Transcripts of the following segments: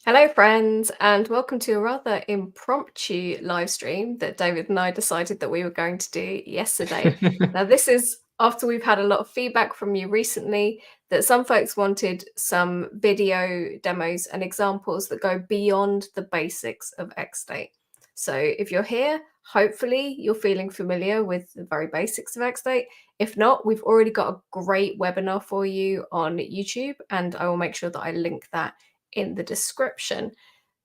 Hello, friends, and welcome to a rather impromptu live stream that David and I decided that we were going to do yesterday. Now, this is after we've had a lot of feedback from you recently that some folks wanted some video demos and examples that go beyond the basics of XState. So, if you're here, hopefully you're feeling familiar with the very basics of XState. If not, we've already got a great webinar for you on YouTube, and I will make sure that I link that in the description.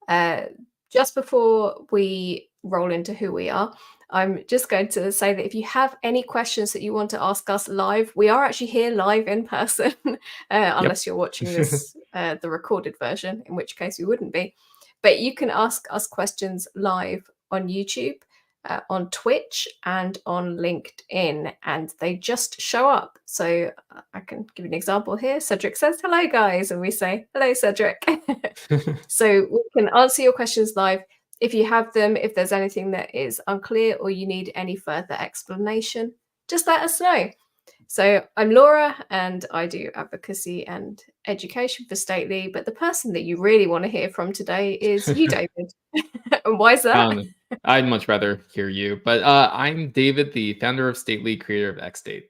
Uh, just before we roll into who we are, I'm just going to say that if you have any questions that you want to ask us live, we are actually here live in person, unless you're watching this, the recorded version, in which case we wouldn't be. But you can ask us questions live on YouTube, on Twitch, and on LinkedIn, and they just show up. So I can give you an example here. Cedric says, "Hello, guys," and we say, "Hello, Cedric." So we can answer your questions live. If you have them, if there's anything that is unclear or you need any further explanation, just let us know. So I'm Laura, and I do advocacy and education for Stately, but the person that you really want to hear from today is you, David. And why is that? I'd much rather hear you, but I'm David, the founder of Stately, creator of XState.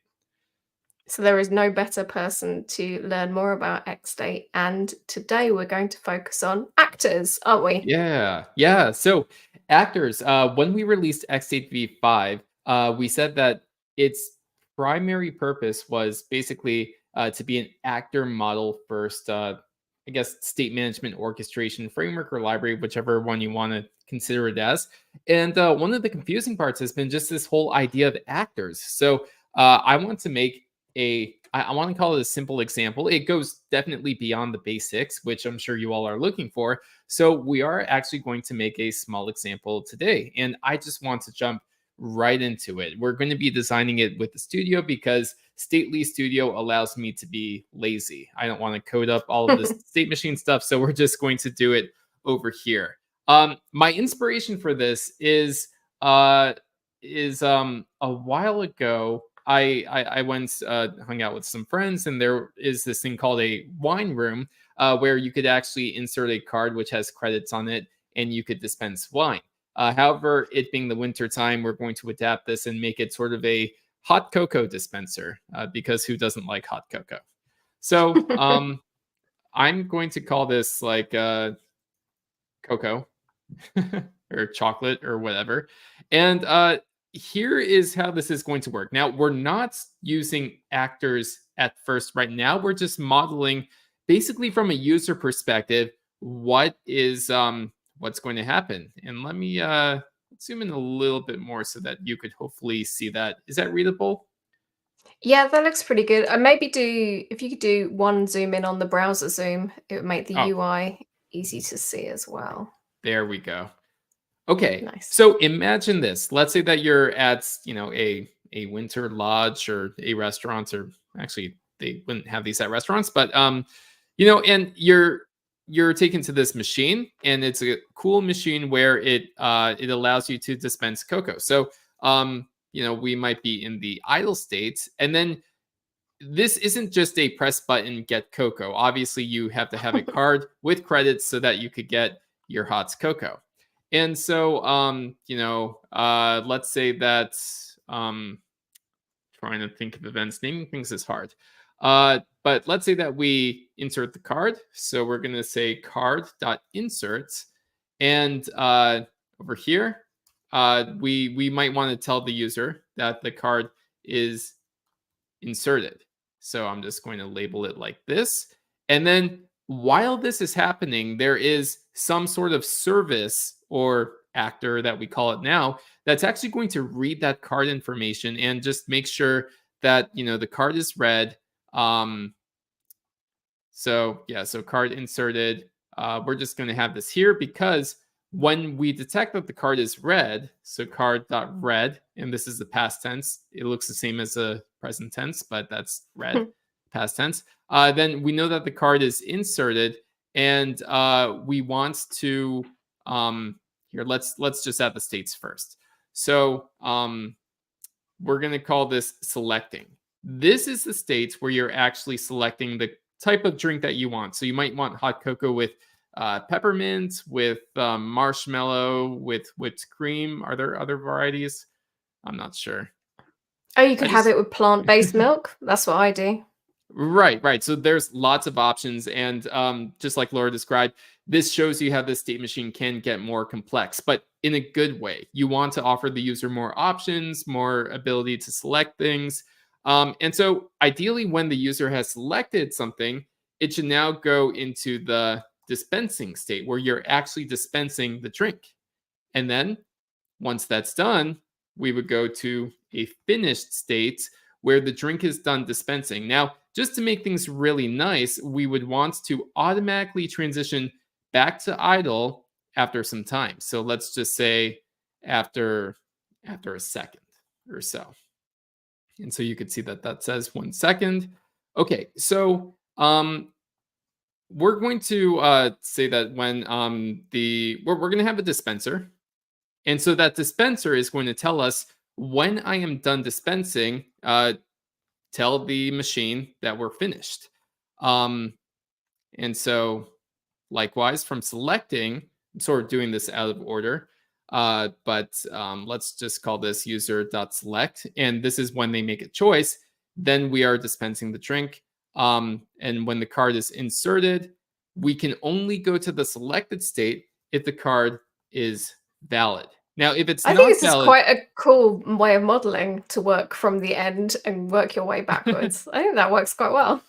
So there is no better person to learn more about XState, and today we're going to focus on actors, aren't we? Yeah. So actors, when we released XState V5, we said that its primary purpose was basically to be an actor model first, I guess, state management orchestration framework or library, whichever one you want to consider it as. And one of the confusing parts has been just this whole idea of actors. So I want to make I want to call it a simple example. It goes definitely beyond the basics, which I'm sure you all are looking for. So we are actually going to make a small example today. And I just want to jump right into it. We're going to be designing it with the studio because Stately Studio allows me to be lazy. I don't want to code up all of this state machine stuff. So we're just going to do it over here. My inspiration for this is a while ago. I once hung out with some friends, and there is this thing called a wine room where you could actually insert a card which has credits on it, and you could dispense wine. However, it being the winter time, we're going to adapt this and make it sort of a hot cocoa dispenser because who doesn't like hot cocoa? So I'm going to call this like cocoa or chocolate or whatever. And here is how this is going to work. Now, we're not using actors at first right now. We're just modeling basically from a user perspective what is what's going to happen. And let me zoom in a little bit more so that you could hopefully see that. Is that readable? Yeah, that looks pretty good. Maybe if you could do one zoom in on the browser zoom, it would make the Oh, UI easy to see as well. there we go. Okay, Nice. so imagine this. Let's say that you're at, a winter lodge or a restaurant, or actually they wouldn't have these at restaurants, but and you're taken to this machine, and it's a cool machine where it allows you to dispense cocoa. So we might be in the idle state, and then this isn't just a press button get cocoa. Obviously, you have to have a card with credits so that you could get your hot cocoa. And so, let's say that trying to think of events, naming things is hard. But let's say that we insert the card. So we're going to say card.insert. And over here, we might want to tell the user that the card is inserted. So I'm just going to label it like this. And then while this is happening, there is some sort of service or actor that we call it now that's actually going to read that card information and just make sure that the card is read. So card inserted. We're just going to have this here because when we detect that the card is read, so card.read, and this is the past tense, it looks the same as the present tense, but that's read, past tense. Then we know that the card is inserted, and we want to here. Let's just add the states first. So we're going to call this selecting. This is the states where you're actually selecting the type of drink that you want. So you might want hot cocoa with peppermint, with marshmallow, with whipped cream. Are there other varieties? I'm not sure. Oh, you I could have just it with plant-based milk. That's what I do. Right, right. So there's lots of options, and just like Laura described, this shows you how this state machine can get more complex, but in a good way. You want to offer the user more options, more ability to select things, and so ideally, when the user has selected something, it should now go into the dispensing state where you're actually dispensing the drink, and then once that's done, we would go to a finished state where the drink is done dispensing. Now, just to make things really nice, we would want to automatically transition back to idle after some time. So let's just say after a second or so. And so you could see that that says 1 second. Okay, so we're going to say that when we're going to have a dispenser, and so that dispenser is going to tell us when I am done dispensing, tell the machine that we're finished. Um, and so, likewise, from selecting, I'm sort of doing this out of order, but let's just call this user.select. And this is when they make a choice. Then we are dispensing the drink. And when the card is inserted, we can only go to the selected state if the card is valid. Now, if it's I think not this is valid, quite a cool way of modeling to work from the end and work your way backwards. I think that works quite well.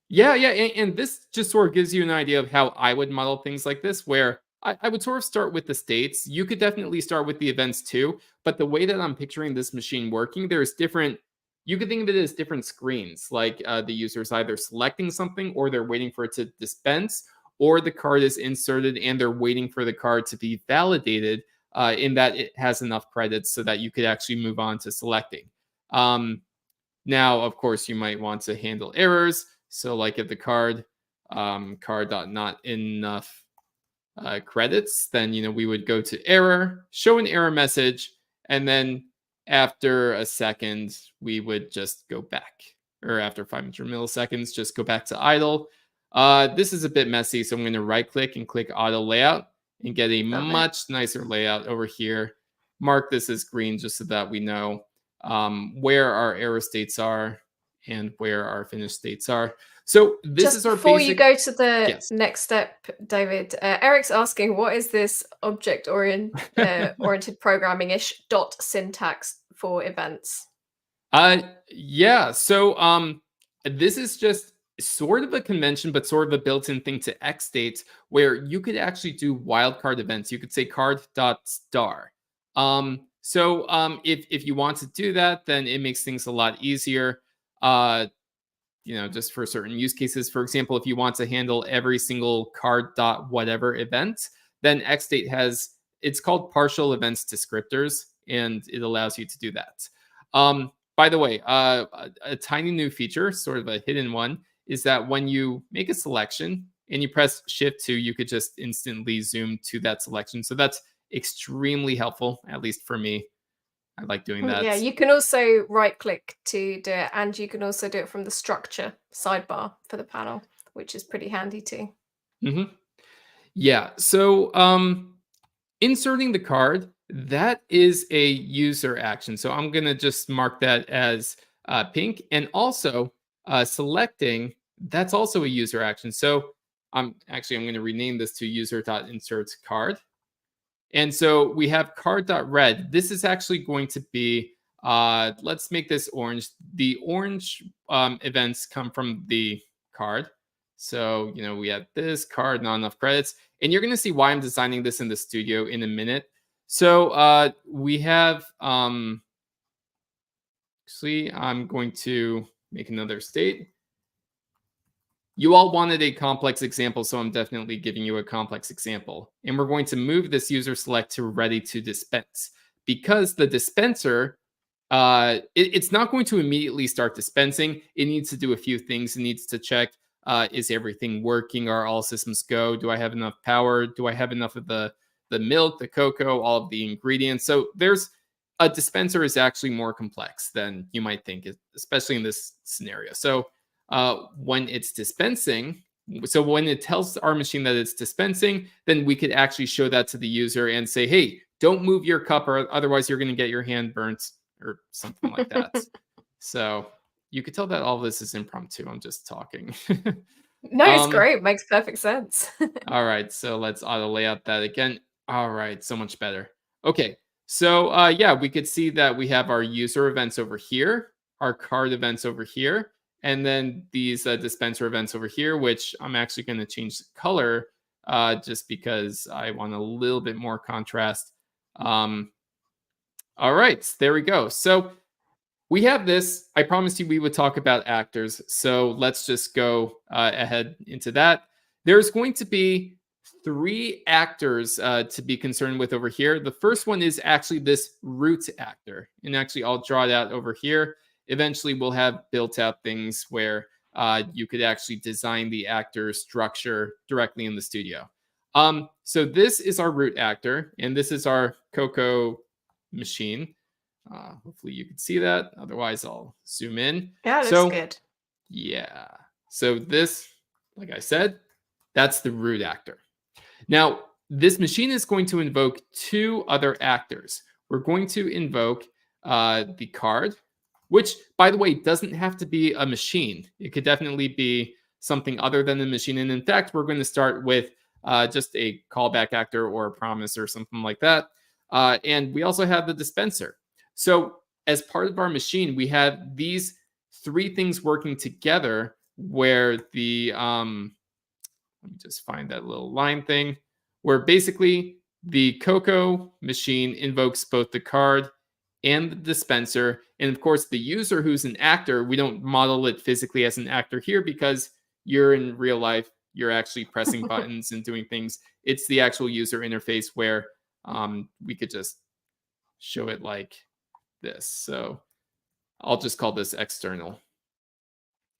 yeah, yeah, and this just sort of gives you an idea of how I would model things like this, where I would sort of start with the states. You could definitely start with the events too, but the way that I'm picturing this machine working, there's different. You could think of it as different screens, like the user's either selecting something, or they're waiting for it to dispense, or the card is inserted and they're waiting for the card to be validated, in that it has enough credits so that you could actually move on to selecting. Now, of course, you might want to handle errors. So, like if the card dot not enough credits, then we would go to error, show an error message, and then after a second, we would just go back, or after 500 milliseconds, just go back to idle. This is a bit messy, so I'm going to right click and click auto layout and get a Love it. much nicer layout over here. Mark this as green just so that we know where our error states are and where our finished states are. So this Just is our before you basic. go to the Yes. next step, David, Eric's asking, what is this oriented programming-ish dot syntax for events? Yeah. So this is just sort of a convention, but sort of a built-in thing to XState, where you could actually do wildcard events. You could say card.star. If you want to do that, then it makes things a lot easier. Just for certain use cases. For example, if you want to handle every single card dot whatever event, then XState has, it's called partial events descriptors, and it allows you to do that. By the way, a tiny new feature, sort of a hidden one, is that when you make a selection and you press Shift 2, you could just instantly zoom to that selection. So that's extremely helpful, at least for me. I like doing that. Yeah, you can also right click to do it, and you can also do it from the structure sidebar for the panel, which is pretty handy too. Mm-hmm. Yeah. So inserting the card, that is a user action. So I'm going to just mark that as pink. And also selecting, that's also a user action. So I'm going to rename this to user.insert card. And so we have card.red. This is actually going to be, let's make this orange. The orange events come from the card. So, we have this card, not enough credits. And you're going to see why I'm designing this in the studio in a minute. So we have, actually, I'm going to make another state. You all wanted a complex example, so I'm definitely giving you a complex example. And we're going to move this user select to ready to dispense, because the dispenser, it's not going to immediately start dispensing. It needs to do a few things. It needs to check, is everything working? Are all systems go? Do I have enough power? Do I have enough of the milk, the cocoa, all of the ingredients? So a dispenser is actually more complex than you might think, especially in this scenario. So when it's dispensing, So when it tells our machine that it's dispensing, then we could actually show that to the user and say, hey, don't move your cup or otherwise you're going to get your hand burnt or something like that. So you could tell that all of this is impromptu. I'm just talking. No, it's great. Makes perfect sense. All right, so let's auto layout that again. All right, so much better. Okay, so yeah, we could see that we have our user events over here, our card events over here, and then these dispenser events over here, which I'm actually going to change the color just because I want a little bit more contrast. All right, there we go. So we have this. I promised you we would talk about actors. So let's just go ahead into that. There's going to be 3 actors to be concerned with over here. The first one is actually this root actor. And actually, I'll draw it out over here. Eventually, we'll have built out things where you could actually design the actor structure directly in the studio. So this is our root actor, and this is our Cocoa machine. Hopefully you can see that. Otherwise, I'll zoom in. Yeah, it looks good. Yeah. So this, like I said, that's the root actor. Now, this machine is going to invoke 2 other actors. We're going to invoke the card, which, by the way, doesn't have to be a machine. It could definitely be something other than a machine. And in fact, we're going to start with just a callback actor or a promise or something like that. And we also have the dispenser. So as part of our machine, we have these 3 things working together where the, let me just find that little line thing, where basically the Cocoa machine invokes both the card and the dispenser. And of course, the user who's an actor, we don't model it physically as an actor here because you're in real life, you're actually pressing buttons and doing things. It's the actual user interface where we could just show it like this. So I'll just call this external.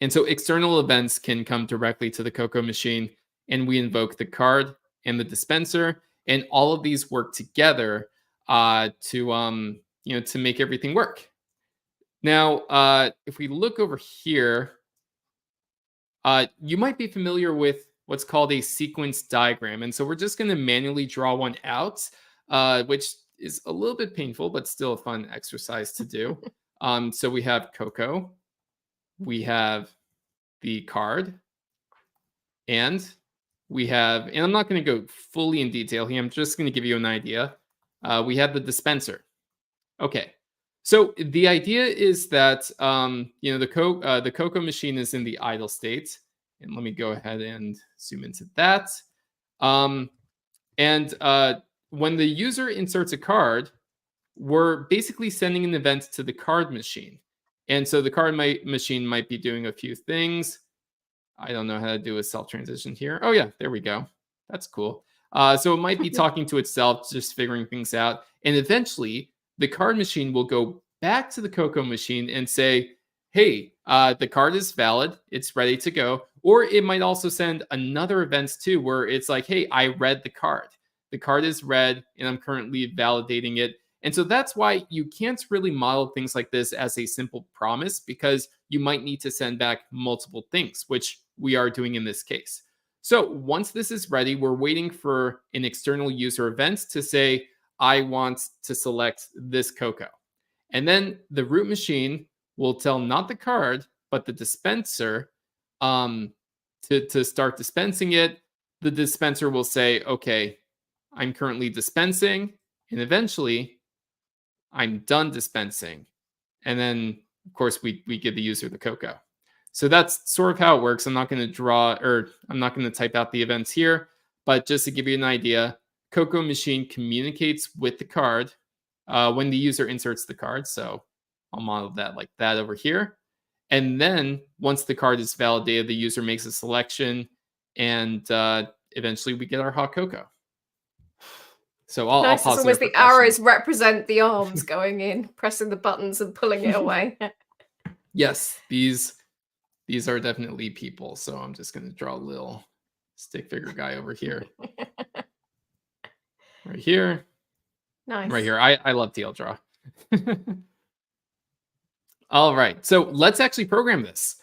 And so external events can come directly to the Cocoa machine, and we invoke the card and the dispenser, and all of these work together to make everything work. Now, if we look over here, you might be familiar with what's called a sequence diagram, and so we're just going to manually draw one out, which is a little bit painful, but still a fun exercise to do. So we have Cocoa, we have the card, and we have, and I'm not going to go fully in detail here, I'm just going to give you an idea. We have the dispenser. Okay, so the idea is that the Cocoa machine is in the idle state, and let me go ahead and zoom into that. When the user inserts a card, we're basically sending an event to the card machine. And so the card machine might be doing a few things. I don't know how to do a self-transition here. Oh, yeah, there we go. That's cool. So it might be talking to itself, just figuring things out. And eventually, the card machine will go back to the Cocoa machine and say, hey, the card is valid. It's ready to go. Or it might also send another event too, where it's like, hey, I read the card. The card is read, and I'm currently validating it. And so that's why you can't really model things like this as a simple promise, because you might need to send back multiple things, which we are doing in this case. So once this is ready, we're waiting for an external user event to say, I want to select this Cocoa. And then the root machine will tell not the card, but the dispenser to start dispensing it. The dispenser will say, okay, I'm currently dispensing, and eventually I'm done dispensing. And then, of course, we give the user the Cocoa. So that's sort of how it works. I'm not going to draw, or I'm not going to type out the events here, but just to give you an idea, Cocoa machine communicates with the card when the user inserts the card. So I'll model that like that over here. And then once the card is validated, the user makes a selection, and eventually we get our hot cocoa. So I'll nice. pause It's almost there the for questions. arrows represent the arms going in, pressing the buttons and pulling it away. Yes, these are definitely people. So I'm just going to draw a little stick figure guy over here. Right here. Nice. Right here. I love TL Draw. All right. So let's actually program this.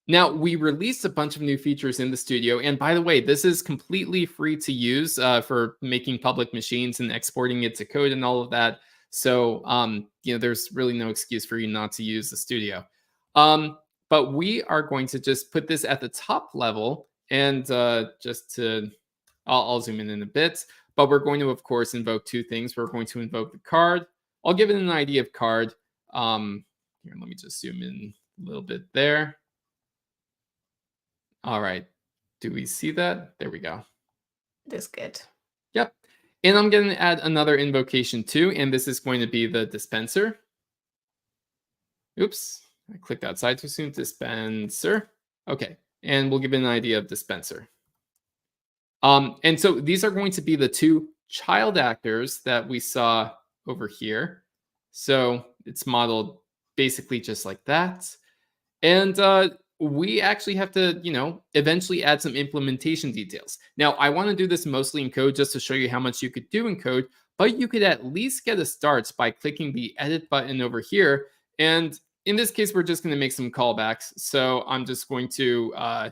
Now, we released a bunch of new features in the studio. And by the way, this is completely free to use for making public machines and exporting it to code and all of that. So, there's really no excuse for you not to use the studio. But we are going to just put this at the top level and I'll zoom in a bit. But we're going to, of course, invoke two things. We're going to invoke the card. I'll give it an ID of card. Here, let me just zoom in a little bit there. All right. Do we see that? There we go. That's good. Yep. And I'm going to add another invocation too, and this is going to be the dispenser. Oops, I clicked outside too soon. Dispenser. Okay, and we'll give it an ID of dispenser. And so these are going to be the two child actors that we saw over here. So it's modeled basically just like that. And we actually have to, eventually add some implementation details. Now, I want to do this mostly in code just to show you how much you could do in code, but you could at least get a start by clicking the edit button over here. And in this case, we're just going to make some callbacks. So I'm just going to,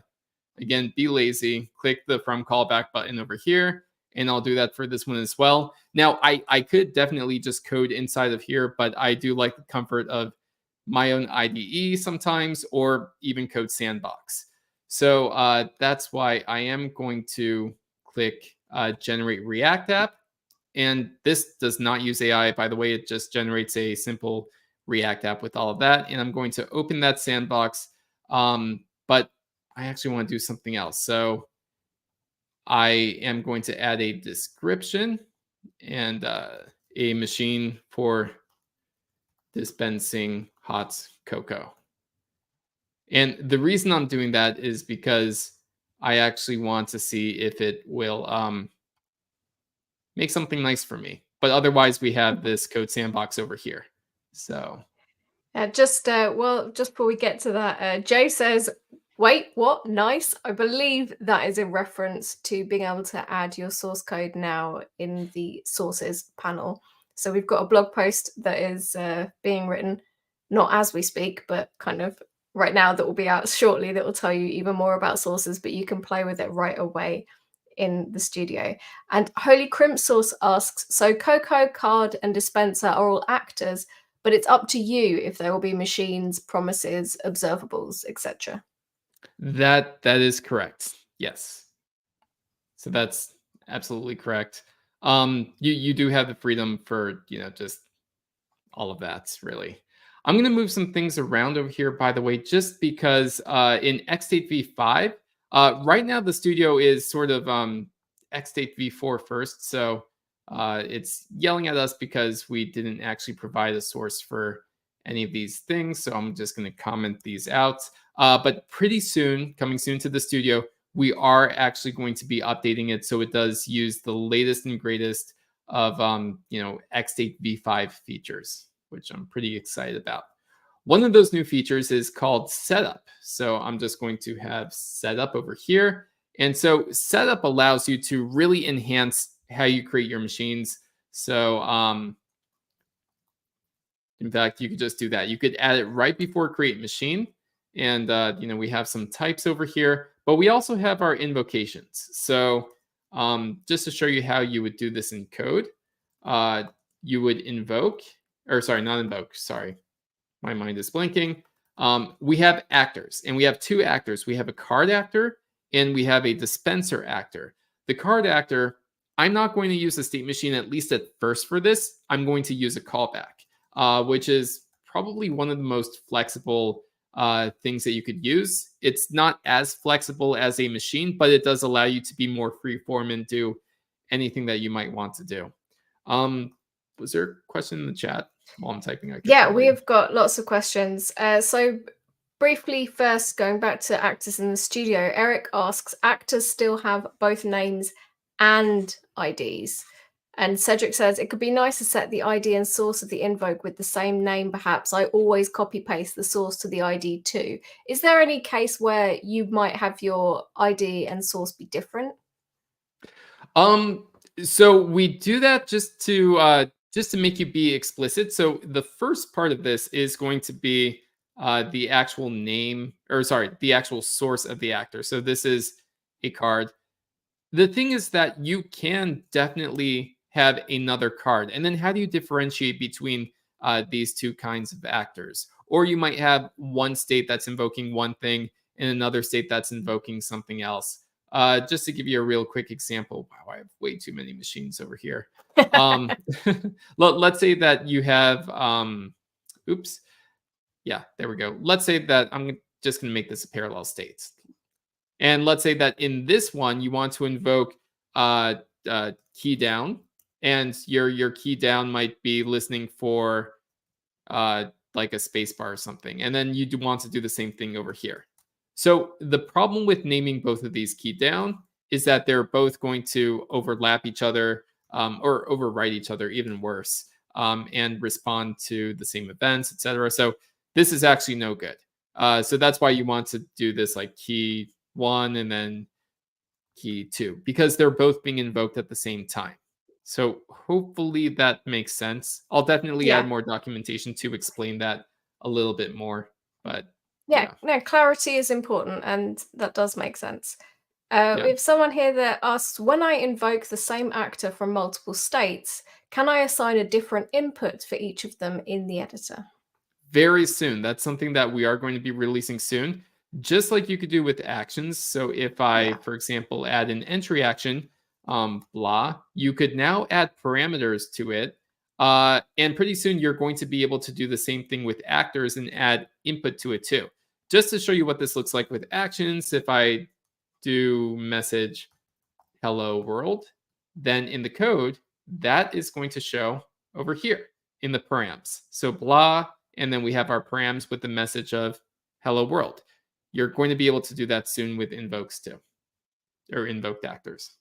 again, be lazy, click the from callback button over here, and I'll do that for this one as well. Now, I could definitely just code inside of here, but I do like the comfort of my own IDE sometimes, or even Code Sandbox. So that's why I am going to click Generate React App. And this does not use AI, by the way. It just generates a simple React app with all of that. And I'm going to open that sandbox. But I actually want to do something else. So I am going to add a description and a machine for dispensing hot cocoa. And the reason I'm doing that is because I actually want to see if it will make something nice for me. But otherwise, we have this code sandbox over here. So just before we get to that, Jay says, wait, what? Nice. I believe that is in reference to being able to add your source code now in the sources panel. So we've got a blog post that is being written, not as we speak, but kind of right now, that will be out shortly, that will tell you even more about sources, but you can play with it right away in the studio. And Holy Crimp Source asks, so Cocoa, Card, and Dispenser are all actors, but it's up to you if there will be machines, promises, observables, etc. That is correct. Yes. So that's absolutely correct. You do have the freedom for, just all of that, really. I'm going to move some things around over here, by the way, just because in XState V5, right now the studio is sort of XState V4 first. So it's yelling at us because we didn't actually provide a source for any of these things. So I'm just going to comment these out. But pretty soon, coming soon to the studio, we are actually going to be updating it so it does use the latest and greatest of XState V5 features, which I'm pretty excited about. One of those new features is called Setup. So I'm just going to have Setup over here. And so Setup allows you to really enhance how you create your machines. So in fact, you could just do that. You could add it right before create machine. And, we have some types over here, but we also have our invocations. So just to show you how you would do this in code, you would invoke, or sorry, not invoke, sorry. My mind is blinking. We have actors, and we have two actors. We have a card actor, and we have a dispenser actor. The card actor, I'm not going to use the state machine, at least at first for this. I'm going to use a callback, which is probably one of the most flexible things that you could use. It's not as flexible as a machine, but it does allow you to be more freeform and do anything that you might want to do. Was there a question in the chat while I'm typing? Yeah, we've got lots of questions. So briefly, first, going back to actors in the studio, Eric asks, actors still have both names and IDs? And Cedric says, it could be nice to set the ID and source of the invoke with the same name, perhaps. I always copy paste the source to the ID too. Is there any case where you might have your ID and source be different? So we do that just to make you be explicit. So the first part of this is going to be the actual name, or sorry, the actual source of the actor. So this is a card. The thing is that you can definitely have another card. And then how do you differentiate between these two kinds of actors? Or you might have one state that's invoking one thing and another state that's invoking something else. Just to give you a real quick example. Wow, I have way too many machines over here. Um, let's say that you have, oops. Yeah, there we go. Let's say that I'm just going to make this a parallel state. And let's say that in this one, you want to invoke key down, and your key down might be listening for like a space bar or something. And then you do want to do the same thing over here. So the problem with naming both of these key down is that they're both going to overlap each other, or overwrite each other, even worse, and respond to the same events, etc. So this is actually no good. So that's why you want to do this like key 1 and then key 2, because they're both being invoked at the same time. So hopefully that makes sense. I'll definitely add Yeah. more documentation to explain that a little bit more, but Yeah, yeah. no, clarity is important, and that does make sense. Yeah. We have someone here that asks, when I invoke the same actor from multiple states, can I assign a different input for each of them in the editor? Very soon. That's something that we are going to be releasing soon, just like you could do with actions. So if I, Yeah. for example, add an entry action, blah, you could now add parameters to it. And pretty soon you're going to be able to do the same thing with actors and add input to it too. Just to show you what this looks like with actions, if I do message hello world, then in the code, that is going to show over here in the params. So blah, and then we have our params with the message of hello world. You're going to be able to do that soon with invokes too, or invoked actors.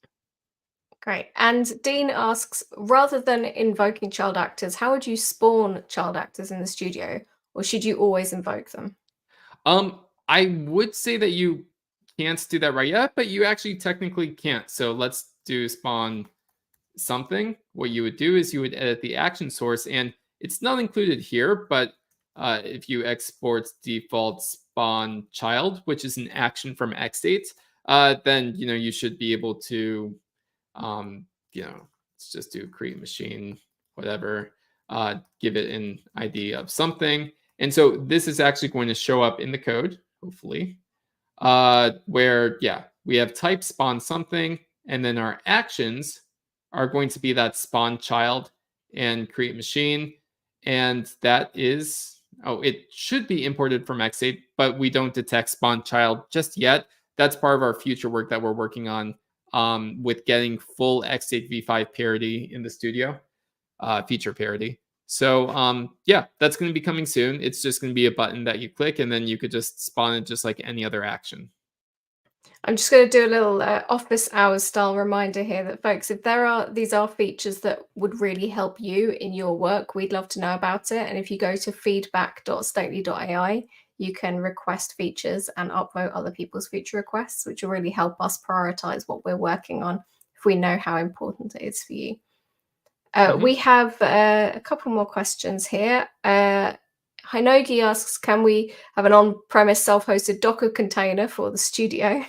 Great. And Dean asks, rather than invoking child actors, how would you spawn child actors in the studio, or should you always invoke them? I would say that you can't do that right yet, but you actually technically can't. So let's do spawn something. What you would do is you would edit the action source, and it's not included here, but if you export default spawn child, which is an action from XState, then you should be able to, um, let's just do create machine, whatever, give it an ID of something. And so this is actually going to show up in the code, hopefully, where, yeah, we have type spawn something, and then our actions are going to be that spawn child and create machine. And that is, oh, it should be imported from XState, but we don't detect spawn child just yet. That's part of our future work that we're working on, with getting full XState V5 parity in the studio, feature parity. So yeah, that's going to be coming soon. It's just going to be a button that you click, and then you could just spawn it just like any other action. I'm just going to do a little office hours style reminder here that, folks, if these are features that would really help you in your work, we'd love to know about it. And if you go to feedback.stately.ai, you can request features and upvote other people's feature requests, which will really help us prioritize what we're working on if we know how important it is for you. We have a couple more questions here. Hinogi asks, can we have an on-premise self-hosted Docker container for the studio?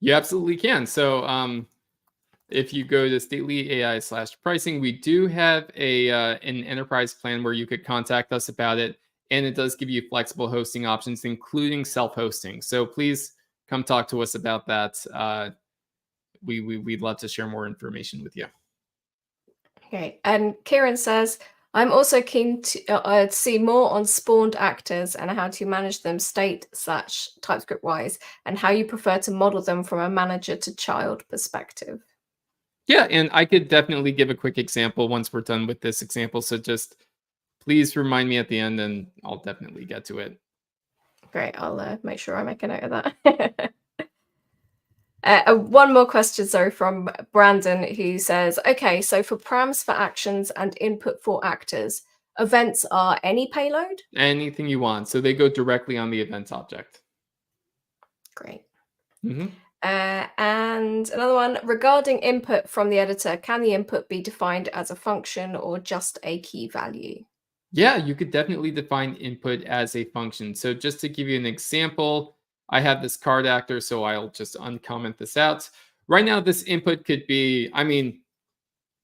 You absolutely can. So if you go to Stately AI/pricing, we do have an enterprise plan where you could contact us about it. And it does give you flexible hosting options, including self-hosting. So please come talk to us about that. We'd love to share more information with you. Okay, and Kieran says, I'm also keen to see more on spawned actors and how to manage them state/TypeScript wise, and how you prefer to model them from a manager to child perspective. Yeah, and I could definitely give a quick example once we're done with this example. So just please remind me at the end, and I'll definitely get to it. Great, I'll make sure I make a note of that. One more question, sorry, from Brandon, who says, okay, so for params for actions and input for actors, events are any payload? Anything you want. So they go directly on the event object. Great. Mm-hmm. And another one, regarding input from the editor, can the input be defined as a function or just a key value? Yeah, you could definitely define input as a function. So just to give you an example, I have this card actor, so I'll just uncomment this out. Right now, this input could be, I mean,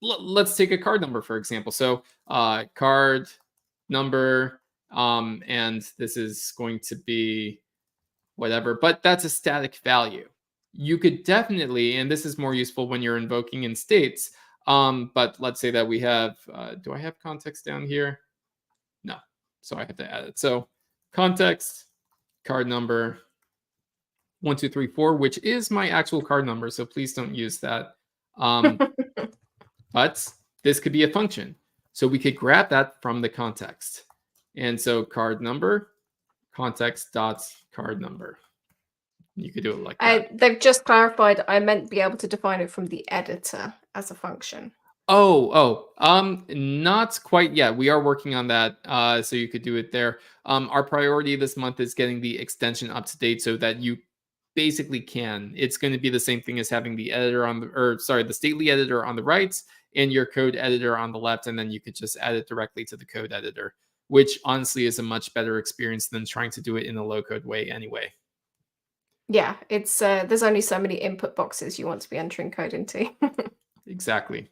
let's take a card number, for example. So card number, and this is going to be whatever, but that's a static value. You could definitely, and this is more useful when you're invoking in states, but let's say that we have, do I have context down here? No. So I have to add it. So context, card number 1234, which is my actual card number. So please don't use that. But this could be a function. So we could grab that from the context. And so card number, context dot card number. You could do it like that. They've just clarified I meant be able to define it from the editor as a function. Not quite yet. We are working on that, so you could do it there. Our priority this month is getting the extension up to date so that you basically can. It's going to be the same thing as having the editor on the, or sorry, the stately editor on the right and your code editor on the left, and then you could just add it directly to the code editor, which honestly is a much better experience than trying to do it in a low-code way anyway. Yeah, it's there's only so many input boxes you want to be entering code into. Exactly.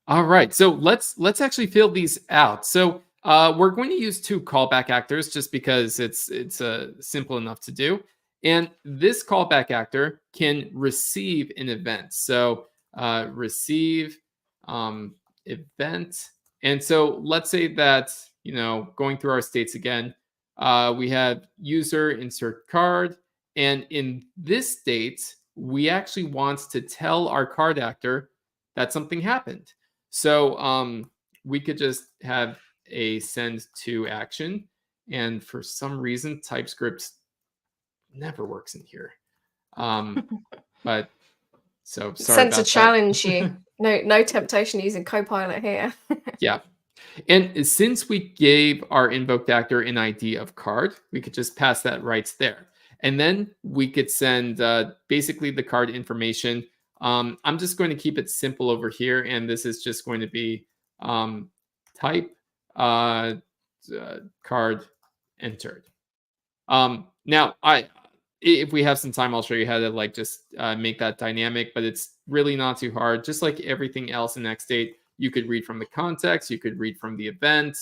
All right, so let's actually fill these out. So we're going to use two callback actors just because it's simple enough to do. And this callback actor can receive an event. So receive event. And so let's say that, going through our states again, we have user insert card. And in this state, we actually want to tell our card actor that something happened. So we could just have a send to action. And for some reason, TypeScript never works in here. But so sorry Sent to about challenge that. you. No temptation using Copilot here. Yeah. And since we gave our invoked actor an ID of card, we could just pass that right there. And then we could send basically the card information. I'm just going to keep it simple over here. And this is just going to be type card entered. Now, if we have some time, I'll show you how to just make that dynamic, but it's really not too hard. Just like everything else in XState, you could read from the context, you could read from the event,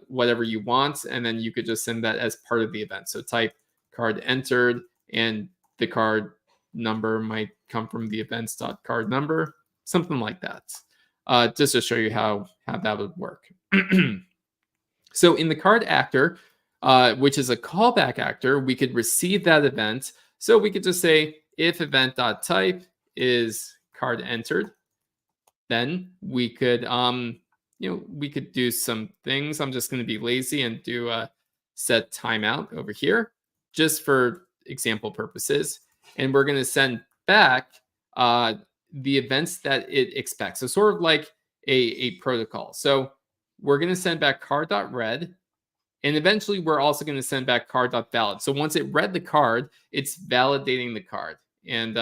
whatever you want, and then you could just send that as part of the event. So type card entered, and the card number might come from the events.card number, something like that. Just to show you how that would work. So in the card actor, which is a callback actor, we could receive that event. So we could just say if event.type is card entered, then we could we could do some things. I'm just going to be lazy and do a set timeout over here just for example purposes. And we're going to send back the events that it expects. So sort of like a protocol. So we're going to send back card.read. And eventually, we're also going to send back card.valid. So once it read the card, it's validating the card. And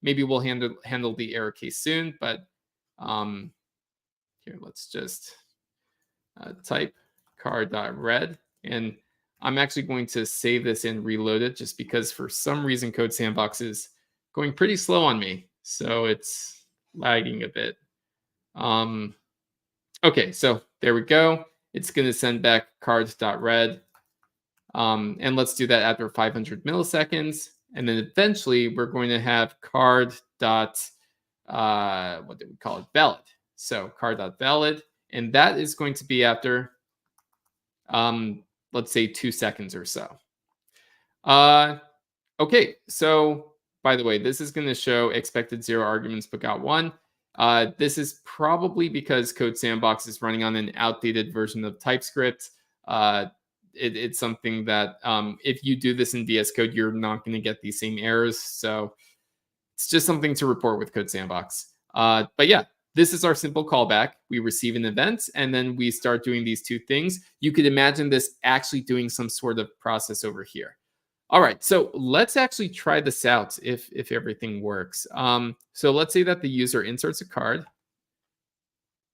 maybe we'll handle the error case soon. But here, let's just type card.read. And I'm actually going to save this and reload it just because for some reason, Code Sandbox is going pretty slow on me. So it's lagging a bit. Okay, so there we go. It's going to send back cards.read. And let's do that after 500 milliseconds. And then eventually we're going to have card dot, what do we call it? Valid. So card.valid. And that is going to be after, let's say 2 seconds or so. Okay, so by the way, this is going to show expected 0 arguments but got 1. This is probably because Code Sandbox is running on an outdated version of TypeScript. It's something that if you do this in VS Code, you're not going to get these same errors. So it's just something to report with Code Sandbox. But yeah, this is our simple callback. We receive an event, and then we start doing these two things. You could imagine this actually doing some sort of process over here. All right, so let's actually try this out if everything works. So let's say that the user inserts a card.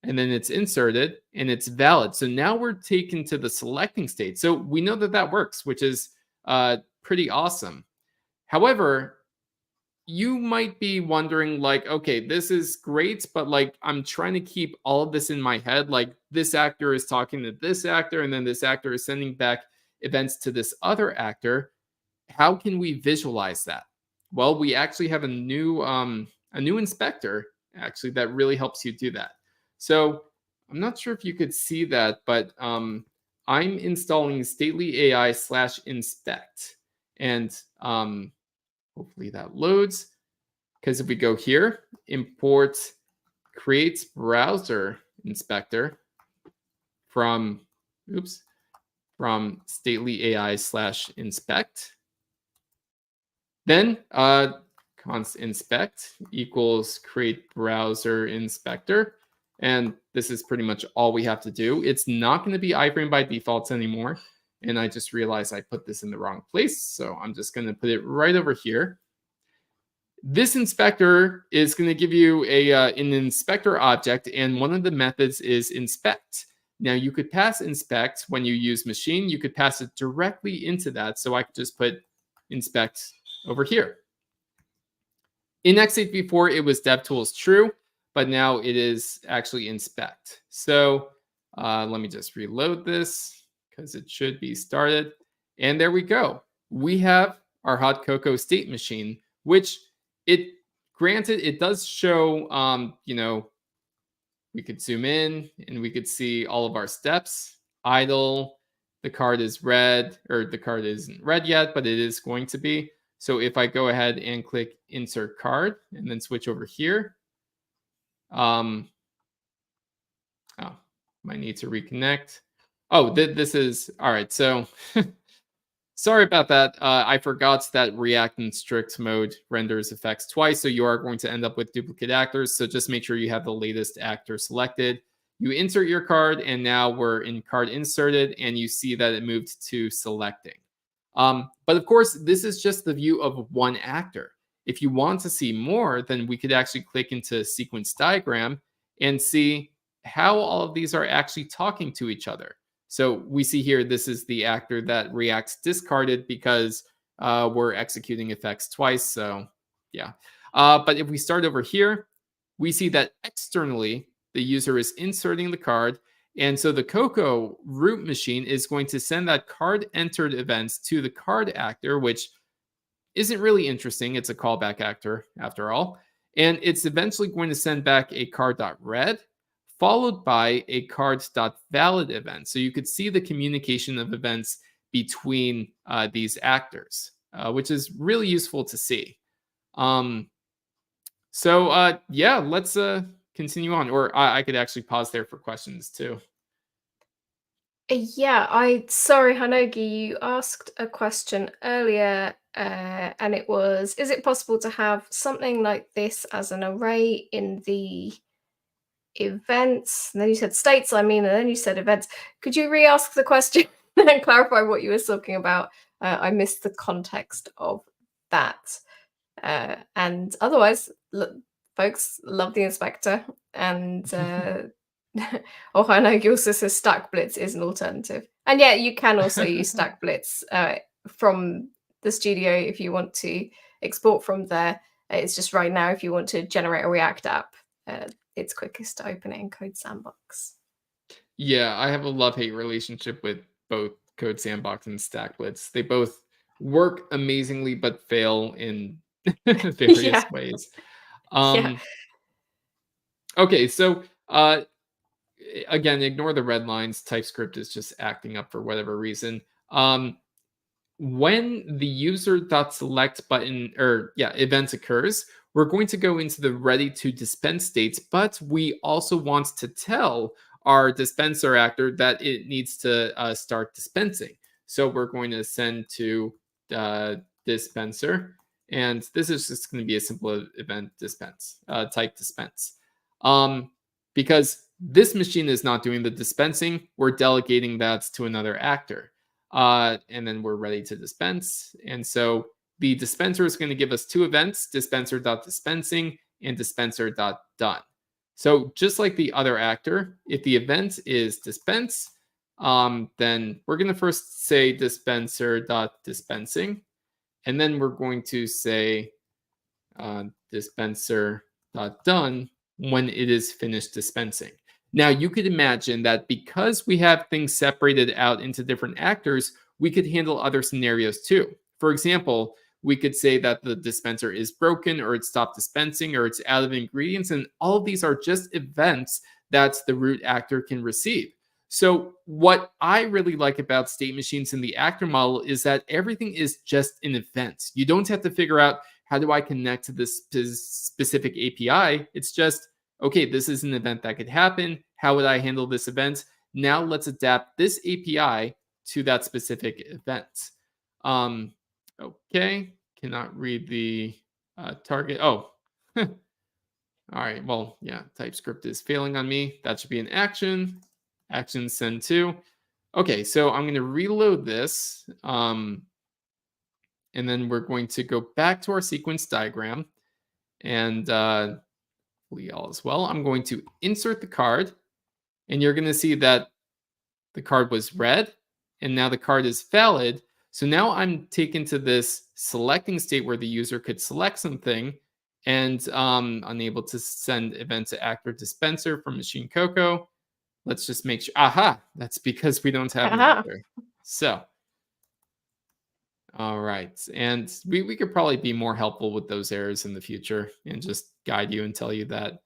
and then it's inserted and it's valid. So now we're taken to the selecting state. So we know that that works, which is pretty awesome. However, you might be wondering, like, okay, this is great, but like I'm trying to keep all of this in my head. Like this actor is talking to this actor, and then this actor is sending back events to this other actor. How can we visualize that? Well, we actually have a new inspector actually that really helps you do that. So I'm not sure if you could see that, but I'm installing Stately AI / inspect, and hopefully that loads. Because if we go here, import create browser inspector from, from Stately AI / inspect, then const inspect equals create browser inspector. And this is pretty much all we have to do. It's not going to be iframe by default anymore. And I just realized I put this in the wrong place. So I'm just going to put it right over here. This inspector is going to give you an inspector object, and one of the methods is inspect. Now, you could pass inspect when you use machine. You could pass it directly into that. So I could just put inspect over here. In XState V4, it was DevTools true, but now it is actually inspect. So let me just reload this because it should be started. And there we go. We have our hot cocoa state machine, which granted, it does show, we could zoom in and we could see all of our steps. Idle, the card is red, or the card isn't red yet, but it is going to be. So if I go ahead and click insert card and then switch over here, might need to reconnect. Oh, this is, all right. So sorry about that. I forgot that React in strict mode renders effects twice, so you are going to end up with duplicate actors. So just make sure you have the latest actor selected. You insert your card, and now we're in card inserted, and you see that it moved to selecting. But of course, this is just the view of one actor. If you want to see more, then we could actually click into sequence diagram and see how all of these are actually talking to each other. So we see here, this is the actor that React's discarded because we're executing effects twice. So yeah. But if we start over here, we see that externally, the user is inserting the card. And so the Cocoa root machine is going to send that card entered events to the card actor, which isn't really interesting. It's a callback actor after all. And it's eventually going to send back a card.read followed by a cards.valid event. So you could see the communication of events between these actors, which is really useful to see. Yeah, let's continue on. Or I could actually pause there for questions too. Yeah, sorry, Hanogi, you asked a question earlier, and it was, is it possible to have something like this as an array in the events? And then you said states, and then you said events. Could you re-ask the question and clarify what you were talking about? I missed the context of that. And otherwise, folks, love the inspector. And I know you also says Stack Blitz is an alternative. And yeah, you can also use Stack Blitz from the studio if you want to export from there. It's just right now, if you want to generate a React app, it's quickest to open it in Code Sandbox. Yeah, I have a love-hate relationship with both Code Sandbox and Stack Blitz. They both work amazingly, but fail in various ways. Okay, so again, ignore the red lines. TypeScript is just acting up for whatever reason. When the user.select button event occurs, we're going to go into the ready to dispense states, but we also want to tell our dispenser actor that it needs to start dispensing. So we're going to send to dispenser, and this is just going to be a simple event dispense, type dispense. Because this machine is not doing the dispensing, we're delegating that to another actor. And then we're ready to dispense. And so the dispenser is going to give us two events, dispenser.dispensing and dispenser.done. So just like the other actor, if the event is dispense, then we're going to first say dispenser.dispensing, and then we're going to say dispenser.done when it is finished dispensing. Now, you could imagine that because we have things separated out into different actors, we could handle other scenarios too. For example, we could say that the dispenser is broken, or it stopped dispensing, or it's out of ingredients, and all of these are just events that the root actor can receive. So, what I really like about state machines in the actor model is that everything is just an event. You don't have to figure out, how do I connect to this specific API? It's just, okay, this is an event that could happen. How would I handle this event? Now let's adapt this API to that specific event. Okay, cannot read the target. Oh, all right. Well, yeah, TypeScript is failing on me. That should be an action. Action send to. Okay, so I'm going to reload this. And then we're going to go back to our sequence diagram, and all as well. I'm going to insert the card, and you're going to see that the card was read, and now the card is valid. So now I'm taken to this selecting state where the user could select something, and unable to send event to actor dispenser from machine Coco. Let's just make sure. Aha, that's because we don't have an actor. So, all right. And we could probably be more helpful with those errors in the future and just guide you and tell you that.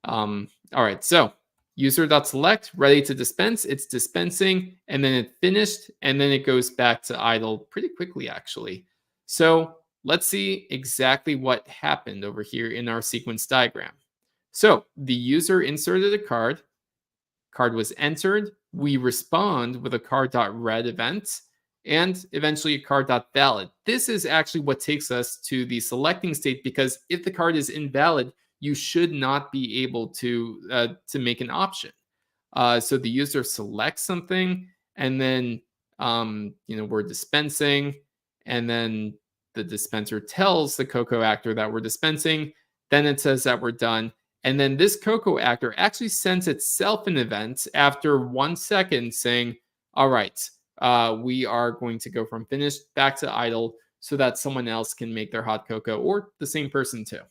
All right. So user.select, ready to dispense. It's dispensing, and then it finished, and then it goes back to idle pretty quickly, actually. So let's see exactly what happened over here in our sequence diagram. So the user inserted a card. Card was entered. We respond with a card.read event, and eventually a card.valid. This is actually what takes us to the selecting state, because if the card is invalid, you should not be able to make an option. So the user selects something, and then we're dispensing, and then the dispenser tells the Coco actor that we're dispensing. Then it says that we're done. And then this Coco actor actually sends itself an event after 1 second saying, all right, we are going to go from finished back to idle so that someone else can make their hot cocoa, or the same person too.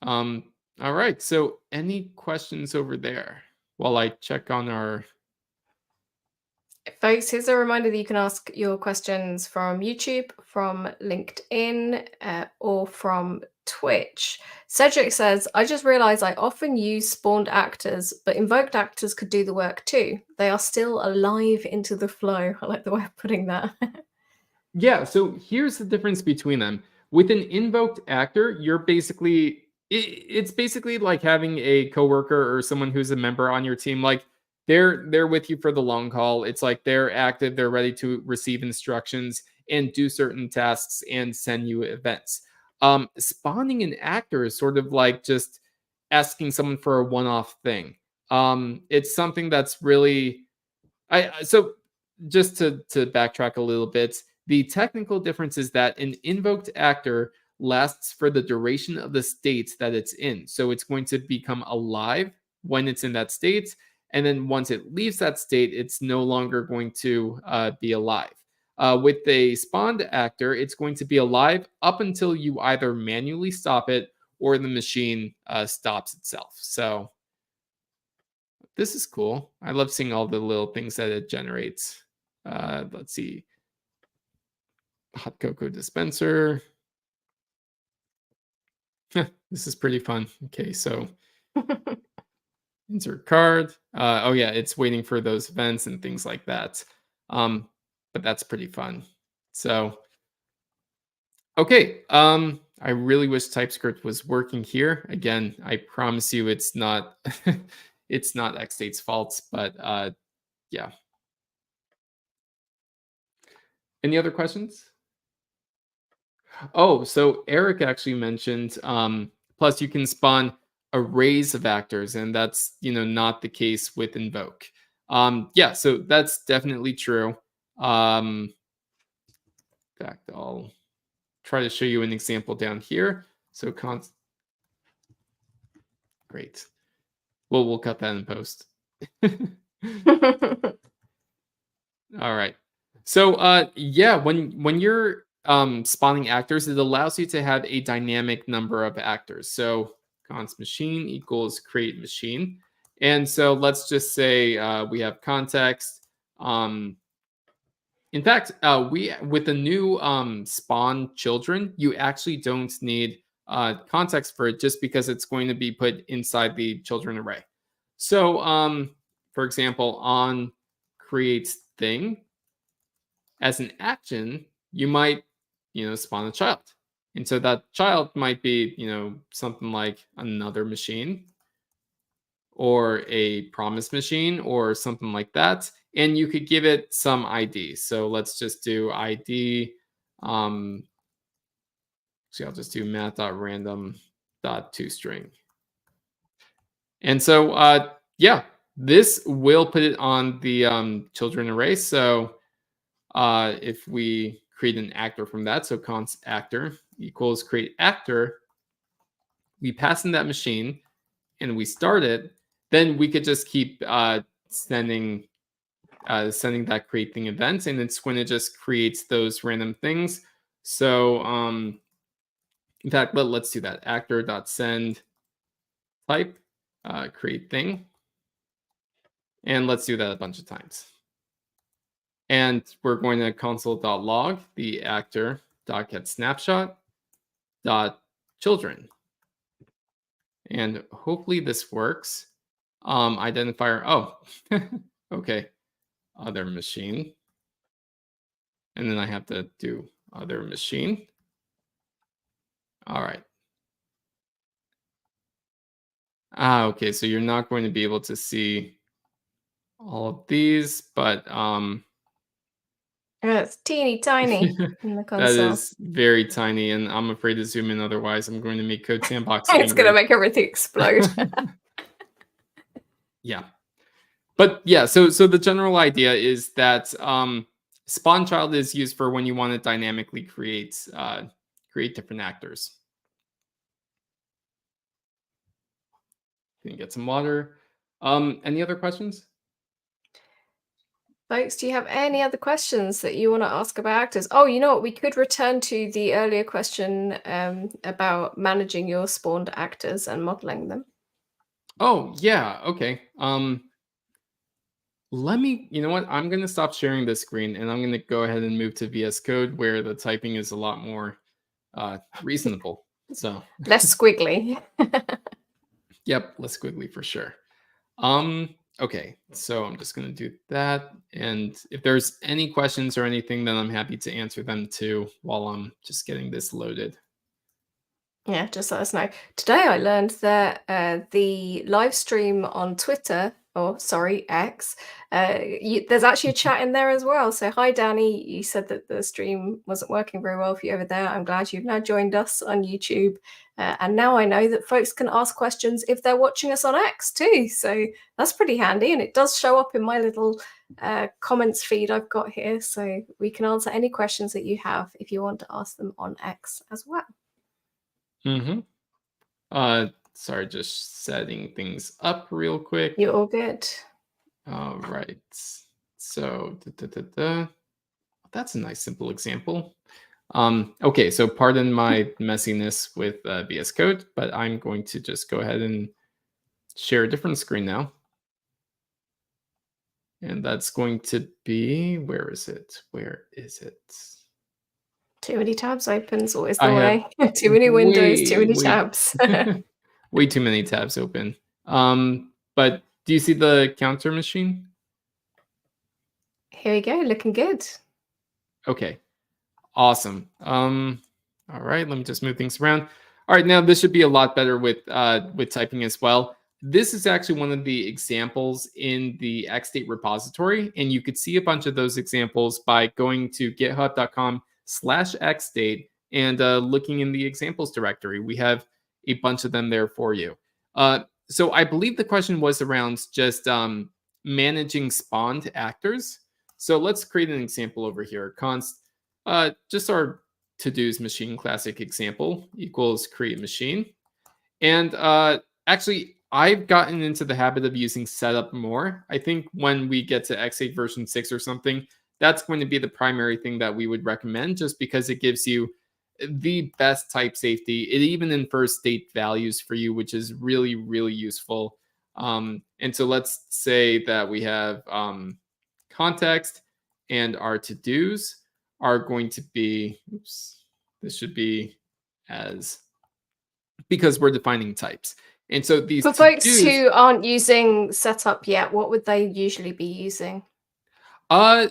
All right. So any questions over there while I check on our... Folks, here's a reminder that you can ask your questions from YouTube, from LinkedIn, or from Twitch. Cedric says, I just realized I often use spawned actors, but invoked actors could do the work too. They are still alive into the flow. I like the way of putting that. Yeah, so here's the difference between them. With an invoked actor, you're basically... it's basically like having a coworker or someone who's a member on your team. Like, they're with you for the long haul. It's like they're active, they're ready to receive instructions and do certain tasks and send you events. Spawning an actor is sort of like just asking someone for a one-off thing. It's something that's really... so just to backtrack a little bit, the technical difference is that an invoked actor lasts for the duration of the state that it's in. So it's going to become alive when it's in that state. And then once it leaves that state, it's no longer going to be alive. With a spawned actor, it's going to be alive up until you either manually stop it or the machine stops itself. So this is cool. I love seeing all the little things that it generates. Let's see. Hot cocoa dispenser. This is pretty fun. Okay, so insert card. Oh yeah, it's waiting for those events and things like that. But that's pretty fun. So, okay. I really wish TypeScript was working here. Again, I promise you it's not it's not XState's fault, but yeah. Any other questions? Oh, so Eric actually mentioned, plus you can spawn arrays of actors, and that's, not the case with invoke. Yeah, so that's definitely true. In fact, I'll try to show you an example down here. So great. Well, we'll cut that in post. All right. So yeah, when you're spawning actors, it allows you to have a dynamic number of actors. So const machine equals create machine. And so let's just say we have context. In fact, we with the new spawn children, you actually don't need context for it just because it's going to be put inside the children array. So for example, on creates thing, as an action, you might, spawn a child. And so that child might be, something like another machine or a promise machine or something like that. And you could give it some ID. So let's just do ID. So I'll just do math.random.toString. And so, yeah, this will put it on the children array. So if we create an actor from that, so const actor equals create actor, we pass in that machine and we start it, then we could just keep sending that create thing event, and it's going to just create those random things. So in fact, let's do that. Actor.send type create thing, and let's do that a bunch of times. And we're going to console.log the actor.getSnapshot.children. And hopefully this works. Identifier, oh, okay. Other machine. And then I have to do other machine. All right. Okay, so you're not going to be able to see all of these, but It's teeny tiny in the that console. is very tiny, and I'm afraid to zoom in. Otherwise, I'm going to make Code Sandbox It's going to angry. make everything explode. Yeah, but yeah. So the general idea is that spawn child is used for when you want to dynamically create different actors. Can get some water. Any other questions? Folks, do you have any other questions that you want to ask about actors? Oh, you know what? We could return to the earlier question about managing your spawned actors and modeling them. Oh, yeah. Okay. Let me, you know what? I'm going to stop sharing this screen and I'm going to go ahead and move to VS Code where the typing is a lot more reasonable. So less squiggly. Yep, less squiggly for sure. Okay, so I'm just going to do that. And if there's any questions or anything, then I'm happy to answer them too while I'm just getting this loaded. Yeah, just let us know. Today I learned that the live stream on Twitter, or sorry, X, there's actually a chat in there as well. So hi, Danny. You said that the stream wasn't working very well for you over there. I'm glad you've now joined us on YouTube. And now I know that folks can ask questions if they're watching us on X too. So that's pretty handy. And it does show up in my little comments feed I've got here. So we can answer any questions that you have if you want to ask them on X as well. Mm-hmm. Sorry, just setting things up real quick. You're all good. All right. So that's a nice simple example. Okay, so pardon my messiness with VS Code, but I'm going to just go ahead and share a different screen now. And that's going to be, where is it? Where is it? Too many tabs opens always the way. Too many windows, too many tabs. Way too many tabs open. But do you see the counter machine? Here we go, looking good. Okay, awesome. All right, let me just move things around. All right, now this should be a lot better with typing as well. This is actually one of the examples in the XState repository, and you could see a bunch of those examples by going to github.com/xstate and looking in the examples directory. We have a bunch of them there for you. So I believe the question was around just managing spawned actors. So let's create an example over here. Const, just our to-dos machine classic example equals create machine. And actually, I've gotten into the habit of using setup more. I think when we get to XState version 6 or something, that's going to be the primary thing that we would recommend just because it gives you the best type safety. It even infers state values for you, which is really, really useful. And so let's say that we have context and our to-dos are going to be, oops, this should be as, because we're defining types. And so these For folks to-dos, who aren't using setup yet, what would they usually be using?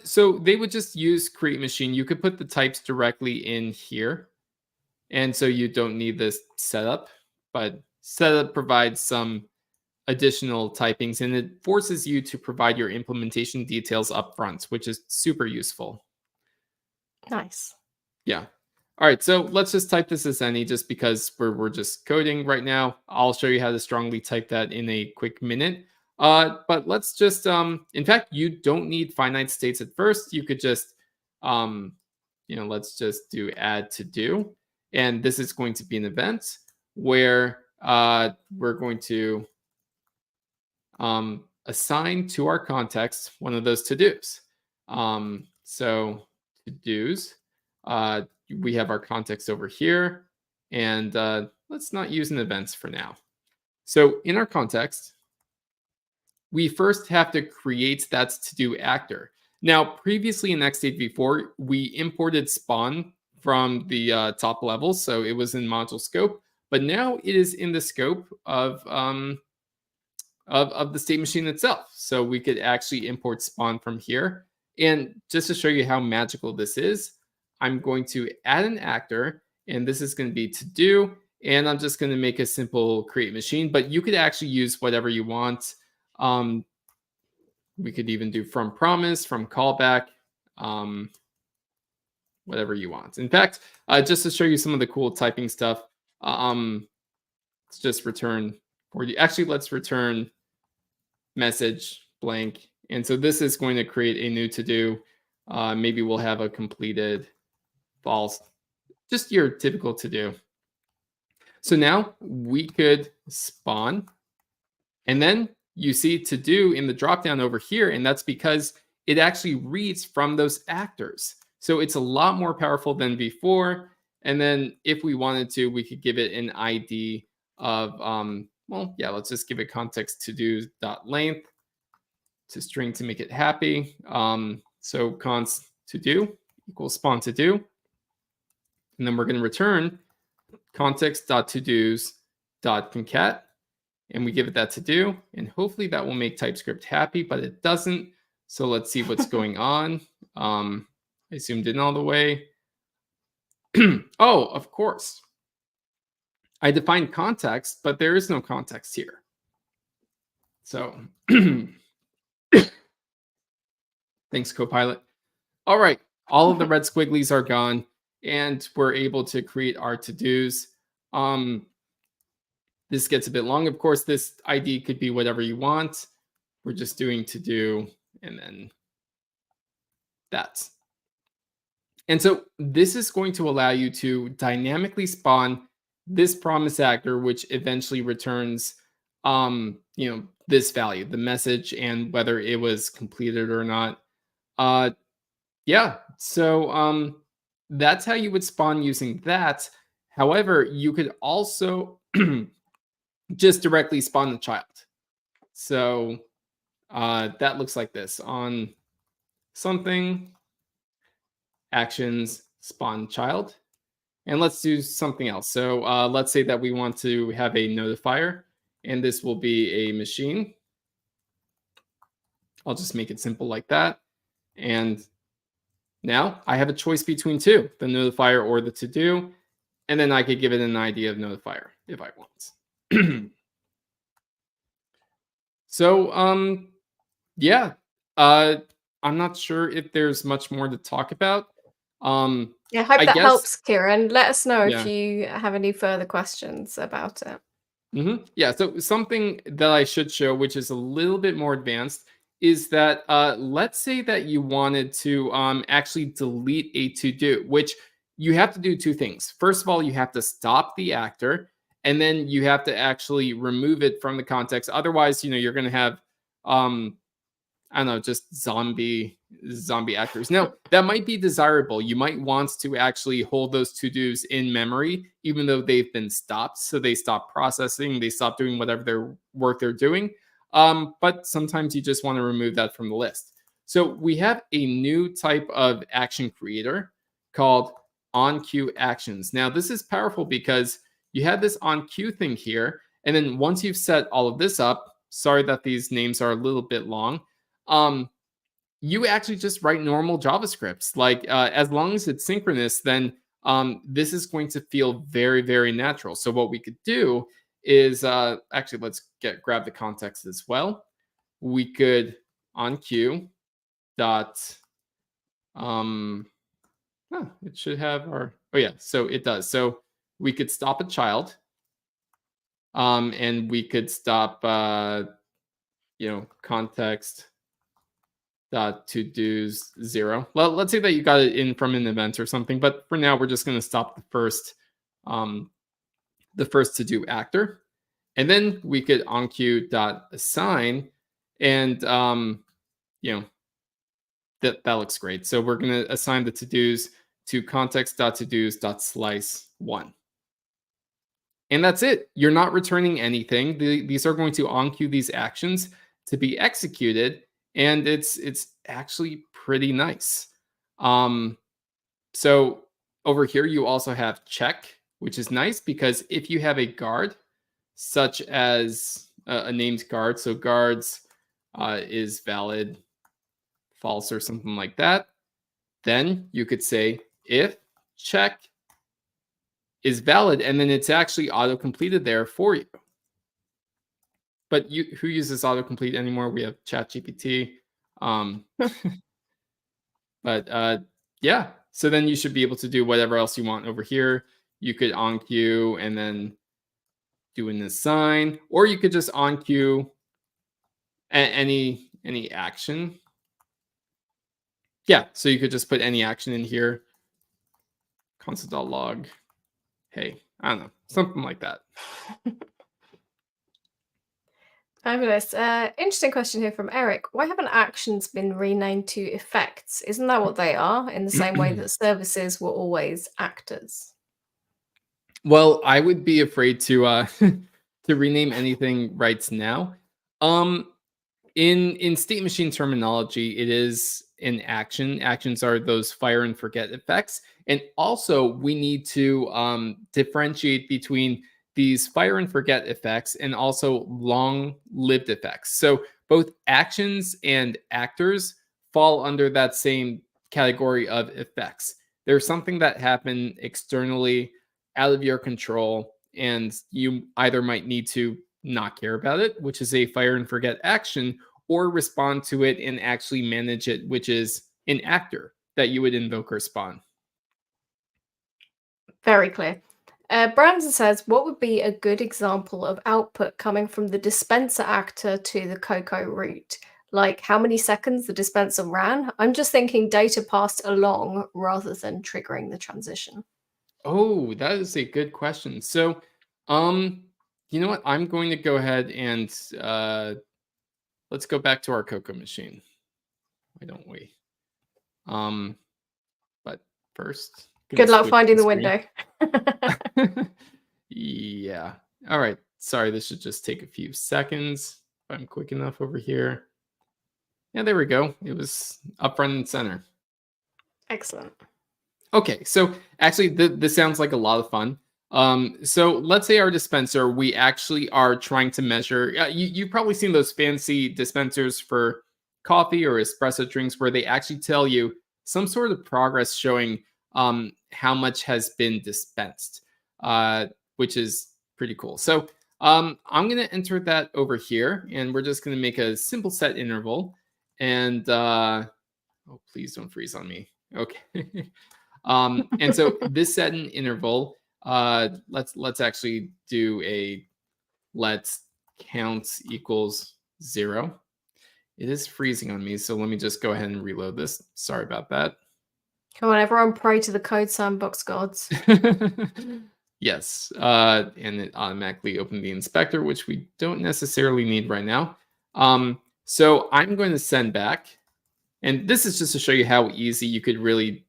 so they would just use create machine. You could put the types directly in here. And so you don't need this setup, but setup provides some additional typings and it forces you to provide your implementation details up front, which is super useful. Nice. Yeah. All right, so let's just type this as any just because we're just coding right now. I'll show you how to strongly type that in a quick minute. But let's just, in fact, you don't need finite states at first. You could just, let's just do add to do. And this is going to be an event where we're going to assign to our context one of those to-dos. So to-dos, we have our context over here. And let's not use an events for now. So in our context, we first have to create that to-do actor. Now, previously in XState V4, we imported spawn from the top level, so it was in module scope, but now it is in the scope of the state machine itself. So we could actually import spawn from here. And just to show you how magical this is, I'm going to add an actor, and this is going to be to do, and I'm just going to make a simple create machine, but you could actually use whatever you want. We could even do from promise, from callback, whatever you want. In fact, just to show you some of the cool typing stuff, let's just return 40. Actually, let's return message blank. And so this is going to create a new to-do. Maybe we'll have a completed false, just your typical to-do. So now we could spawn, and then you see to do in the dropdown over here, and that's because it actually reads from those actors. So it's a lot more powerful than before. And then if we wanted to, we could give it an ID of, let's just give it context to do dot length to string to make it happy. So const to do equals spawn to do. And then we're going to return context.todos.concat. And we give it that to do. And hopefully that will make TypeScript happy, but it doesn't. So let's see what's going on. I zoomed in all the way. Oh, of course. I defined context, but there is no context here. So thanks, Copilot. All right. All of the red squigglies are gone, and we're able to create our to-dos. This gets a bit long. Of course, this ID could be whatever you want. We're just doing to do and then that. And so this is going to allow you to dynamically spawn this promise actor, which eventually returns, this value, the message, and whether it was completed or not. So that's how you would spawn using that. However, you could also just directly spawn the child. So that looks like this on something, actions, spawn child. And let's do something else. So let's say that we want to have a notifier, and this will be a machine. I'll just make it simple like that. And now I have a choice between two, the notifier or the to-do. And then I could give it an ID of notifier if I want. So, I'm not sure if there's much more to talk about. I hope I that guess, helps, Kieran. Let us know if yeah. you have any further questions about it. Yeah, so something that I should show, which is a little bit more advanced, is that let's say that you wanted to actually delete a to-do, which you have to do two things. First of all, you have to stop the actor, and then you have to actually remove it from the context. Otherwise, you're going to have I don't know, just zombie actors. Now, that might be desirable. You might want to actually hold those to-dos in memory, even though they've been stopped. So they stop processing, they stop doing whatever their work they're doing. But sometimes you just want to remove that from the list. So we have a new type of action creator called on-queue actions. Now, this is powerful because you have this on-queue thing here. And then once you've set all of this up, sorry that these names are a little bit long, you actually just write normal JavaScripts. Like as long as it's synchronous, then this is going to feel very, very natural. So what we could do is actually let's grab the context as well. We could on queue dot it should have our so it does. So we could stop a child and we could stop context dot to do's 0. Well, let's say that you got it in from an event or something, but for now we're just going to stop the first to do actor, and then we could onqueue dot assign, and that looks great. So we're going to assign the to do's to context dot to do's dot slice 1. And that's it. You're not returning anything. These are going to onqueue these actions to be executed, and it's actually pretty nice. So over here you also have check, which is nice because if you have a guard, such as a named guard, so guards is valid, false, or something like that, then you could say if check is valid, and then it's actually auto-completed there for you. But who uses autocomplete anymore? We have ChatGPT. But yeah, so then you should be able to do whatever else you want over here. You could onqueue and then do an assign, or you could just onqueue any action. Yeah, so you could just put any action in here. Console.log. Hey, I don't know, something like that. Fabulous. Interesting question here from Eric. Why haven't actions been renamed to effects? Isn't that what they are, in the same way that services were always actors? Well, I would be afraid to to rename anything right now. In state machine terminology, it is an action. Actions are those fire and forget effects, and also we need to differentiate between these fire and forget effects and also long-lived effects. So both actions and actors fall under that same category of effects. There's something that happened externally out of your control, and you either might need to not care about it, which is a fire and forget action, or respond to it and actually manage it, which is an actor that you would invoke or spawn. Very clear. Brandon says, what would be a good example of output coming from the dispenser actor to the Cocoa route? Like how many seconds the dispenser ran? I'm just thinking data passed along rather than triggering the transition. Oh, that is a good question. So, you know what? I'm going to go ahead and let's go back to our Cocoa machine. Why don't we? But first, good luck finding the window. Yeah. All right. Sorry, this should just take a few seconds if I'm quick enough over here. Yeah, there we go. It was up front and center. Excellent. Okay, so actually this sounds like a lot of fun. So let's say our dispenser, we actually are trying to measure, you've probably seen those fancy dispensers for coffee or espresso drinks where they actually tell you some sort of progress showing how much has been dispensed, which is pretty cool. So I'm going to enter that over here, and we're just going to make a simple set interval. And oh, please don't freeze on me. Okay. And so this set an interval, let's actually do a let's count equals 0. It is freezing on me, so let me just go ahead and reload this. Sorry about that. Come on, everyone, pray to the code sandbox gods. Yes, and it automatically opened the inspector, which we don't necessarily need right now. So I'm going to send back, and this is just to show you how easy you could really,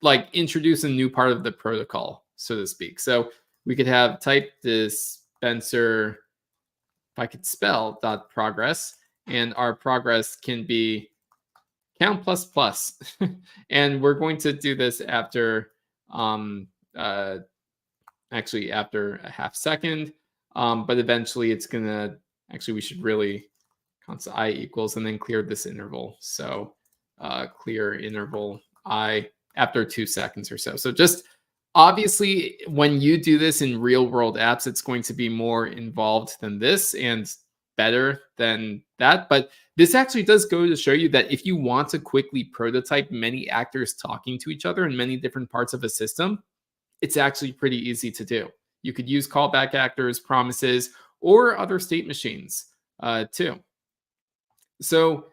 like introduce a new part of the protocol, so to speak. So we could have type dispenser, if I could spell, dot progress, and our progress can be count plus plus. And we're going to do this after um, uh, actually after a half second. But eventually it's gonna, actually we should really constant I equals and then clear this interval. So clear interval I after 2 seconds or so. So just obviously when you do this in real world apps, it's going to be more involved than this and better than that. But this actually does go to show you that if you want to quickly prototype many actors talking to each other in many different parts of a system, it's actually pretty easy to do. You could use callback actors, promises, or other state machines too. So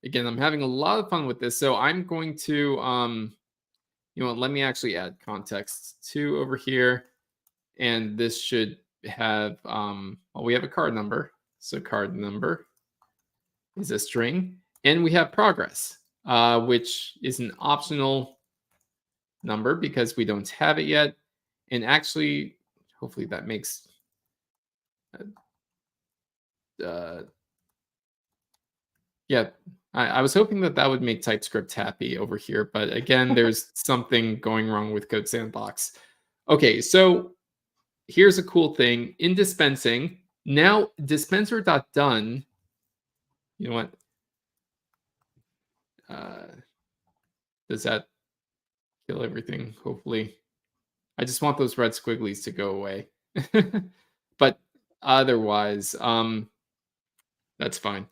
again, I'm having a lot of fun with this. So I'm going to, let me actually add context to over here. And this should have, well, we have a card number. So card number is a string. And we have progress, which is an optional number because we don't have it yet. And actually, hopefully that makes yeah, I was hoping that that would make TypeScript happy over here, but again, there's something going wrong with Code Sandbox. Okay, so here's a cool thing in dispensing. Now dispenser.done, you know what? Does that kill everything? Hopefully. I just want those red squigglies to go away. But otherwise, that's fine.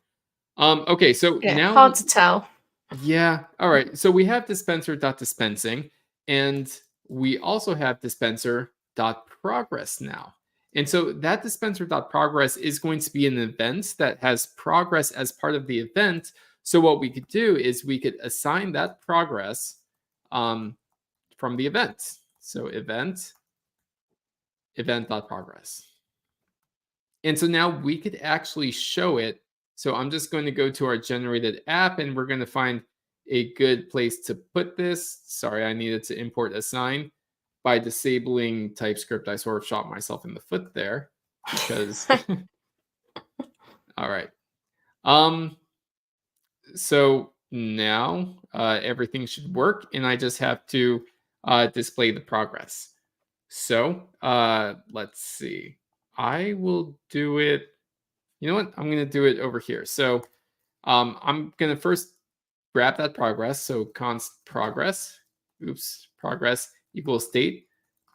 Okay, so Yeah, now, hard to tell. yeah, all right. So we have dispenser.dispensing, and we also have dispenser.progress now. And so that dispenser.progress is going to be an event that has progress as part of the event. So what we could do is we could assign that progress from the event. So event.progress. And so now we could actually show it. So I'm just going to go to our generated app and we're going to find a good place to put this. Sorry, I needed to import assign. By disabling TypeScript, I sort of shot myself in the foot there because all right. So now everything should work and I just have to display the progress. So let's see. I will do it. You know what? I'm going to do it over here. So I'm going to first grab that progress. So const progress, progress equals state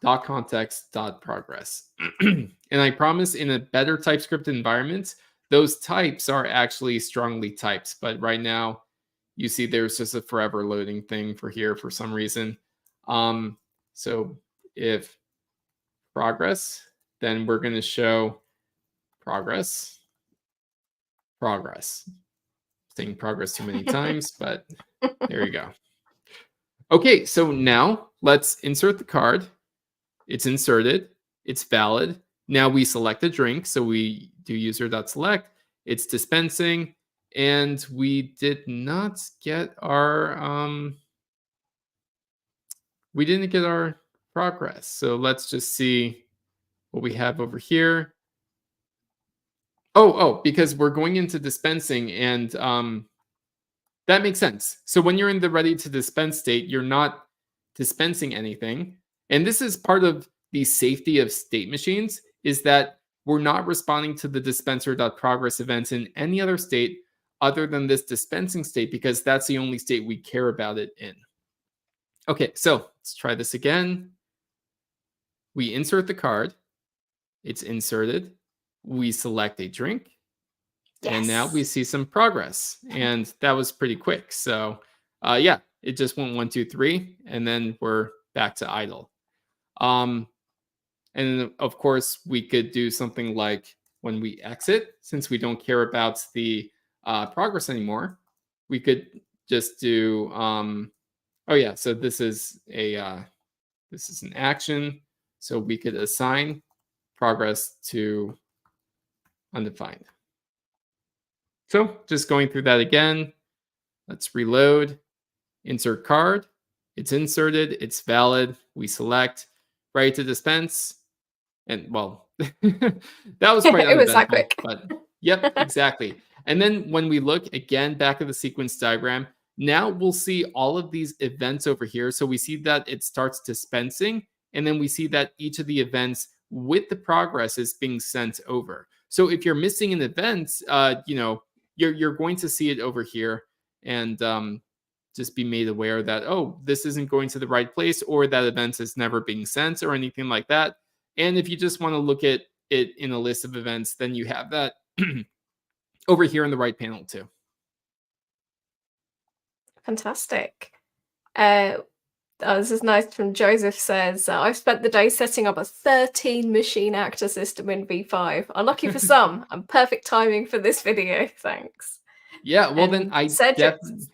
dot context dot progress. And I promise in a better TypeScript environment, those types are actually strongly typed. But right now, you see there's just a forever loading thing for here for some reason. So if progress, then we're going to show progress. Saying progress too many times, but there you go. Okay, so now let's insert the card. It's inserted. It's valid. Now we select a drink. So we do user.select. It's dispensing. And we did not get our we didn't get our progress. So let's just see what we have over here. Oh, because we're going into dispensing and that makes sense. So when you're in the ready to dispense state, you're not dispensing anything. And this is part of the safety of state machines is that we're not responding to the dispenser.progress events in any other state other than this dispensing state because that's the only state we care about it in. Okay, so let's try this again. We insert the card. It's inserted. We select a drink. Yes. And now we see some progress. And that was pretty quick. So yeah, it just went 1, 2, 3, and then we're back to idle. And of course, we could do something like when we exit, since we don't care about the progress anymore, we could just do, oh yeah, so this is an action. So we could assign progress to undefined. So just going through that again, let's reload, insert card. It's inserted, it's valid. We select, ready to dispense. And well, that was quite It was that uneventful, quick. but yep, exactly. And then when we look again back at the sequence diagram, now we'll see all of these events over here. So we see that it starts dispensing, and then we see that each of the events with the progress is being sent over. So if you're missing an event, you're going to see it over here, and just be made aware that, oh, this isn't going to the right place, or that event is never being sent, or anything like that. And if you just want to look at it in a list of events, then you have that over here in the right panel too. Fantastic. This is nice from Joseph says, I've spent the day setting up a 13 machine actor system in V5. Unlucky for some, and perfect timing for this video. Thanks. Yeah, well, then I definitely.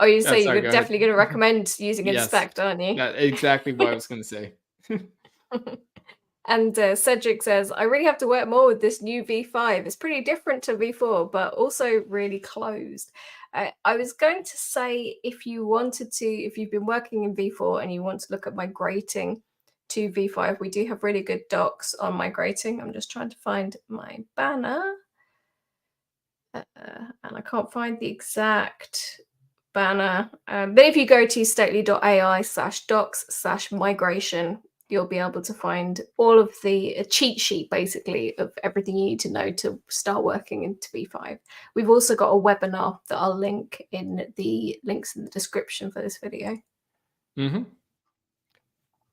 Oh, you Oh, say sorry, you're go ahead. definitely going to recommend using Yes, inspect, aren't you? that's exactly what I was going to say. And Cedric says, I really have to work more with this new V5. It's pretty different to V4, but also really closed. I was going to say, if you've been working in V4 and you want to look at migrating to V5, we do have really good docs on migrating. I'm just trying to find my banner. And I can't find the exact banner. But if you go to stately.ai/docs/migration, you'll be able to find all of the cheat sheet, basically, of everything you need to know to start working into V5. We've also got a webinar that I'll link in the links in the description for this video. Mm-hmm.